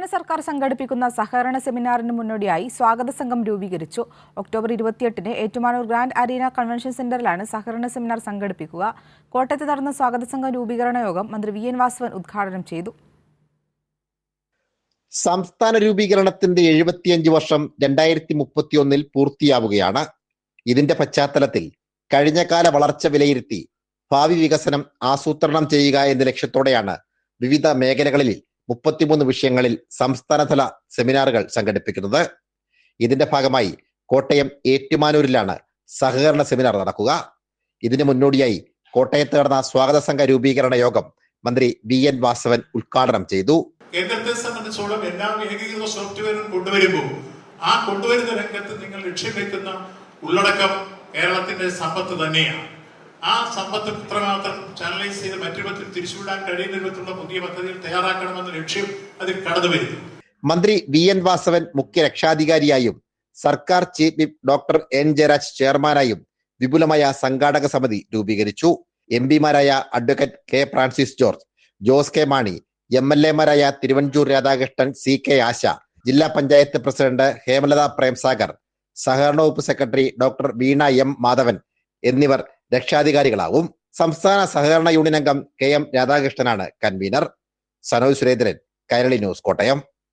സംസ്ഥാന സർക്കാർ സംഘടിപ്പിക്കുന്ന സഹകരണ സെമിനാറിന് മുന്നോടിയായി സ്വാഗത സംഘം രൂപീകരിച്ചു. ഒക്ടോബർ 28-ന് ഏറ്റുമാനൂർ ഗ്രാൻഡ് അരീന കൺവെൻഷൻ സെന്ററിലാണ് സഹകരണ സെമിനാർ സംഘടിപ്പിക്കുക. കോട്ടയത്ത് നടന്ന സ്വാഗത സംഘം രൂപീകരണ യോഗം മന്ത്രി വി എൻ വാസവൻ ഉദ്ഘാടനം ചെയ്തു. സംസ്ഥാന രൂപീകരണത്തിന്റെ 75 വർഷം 2031 പൂർത്തിയാവുകയാണ്. ഇതിന്റെ പശ്ചാത്തലത്തിൽ കഴിഞ്ഞകാല വളർച്ച വിലയിരുത്തി ഭാവി വികസനം ആസൂത്രണം ചെയ്യുക എന്ന ലക്ഷ്യത്തോടെയാണ് വിവിധ മേഖലകളിൽ 33 വിഷയങ്ങളിൽ സംസ്ഥാനതല സെമിനാറുകൾ സംഘടിപ്പിക്കുന്നത്. ഇതിന്റെ ഭാഗമായി കോട്ടയം ഏറ്റുമാനൂരിലാണ് സഹകരണ സെമിനാർ നടക്കുക. ഇതിനു മുന്നോടിയായി കോട്ടയത്ത് നടന്ന സ്വാഗത സംഘ രൂപീകരണ യോഗം മന്ത്രി വി എൻ വാസവൻ ഉദ്ഘാടനം ചെയ്തു. കേന്ദ്രത്തെ സംബന്ധിച്ചോളം എല്ലാ ഏകീകൃത സോഫ്റ്റ്വെയറും കൊണ്ടുവരുമ്പോൾ ആ കൊണ്ടുവരുന്ന രംഗത്ത് നിങ്ങൾ ലക്ഷ്യം വെക്കുന്ന ഉള്ളടക്കം കേരളത്തിന്റെ സമ്പത്ത് തന്നെയാണ്. ആ സമ്പത്ത് ഇത്രമാത്രം ചാനലൈസ് ചെയ്ത് മറ്റു വിധത്തിൽ തിരിച്ചുവിടാൻ കഴിയുന്ന വിധത്തിലുള്ള പുതിയ പദ്ധതികൾ തയ്യാറാക്കണമെന്ന ലക്ഷ്യം അതിൽ കടന്നു വരുന്നു. മന്ത്രി വി എൻ വാസവൻ മുഖ്യ രക്ഷാധികാരിയായും സർക്കാർ chief whip doctor N Jayaraj ചെയർമാനായും വിപുലമായ സംഘാടക സമിതി രൂപീകരിച്ചു. എംപിമാരായ advocate K Francis George, Jose K Mani, MLA മാരായ തിരുവഞ്ചൂർ രാധാകൃഷ്ണൻ, CK ആശ, ജില്ലാ പഞ്ചായത്ത് പ്രസിഡന്റ് ഹേമലത പ്രേംസാഗർ, സഹകരണ വകുപ്പ് secretary doctor Veena M Madhavan എന്നിവർ രക്ഷാധികാരികളാവും. സംസ്ഥാന സഹകരണ യൂണിയൻ അംഗം KM രാധാകൃഷ്ണനാണ് കൺവീനർ. സനോജ് സുരേന്ദ്രൻ, കൈരളി ന്യൂസ്, കോട്ടയം.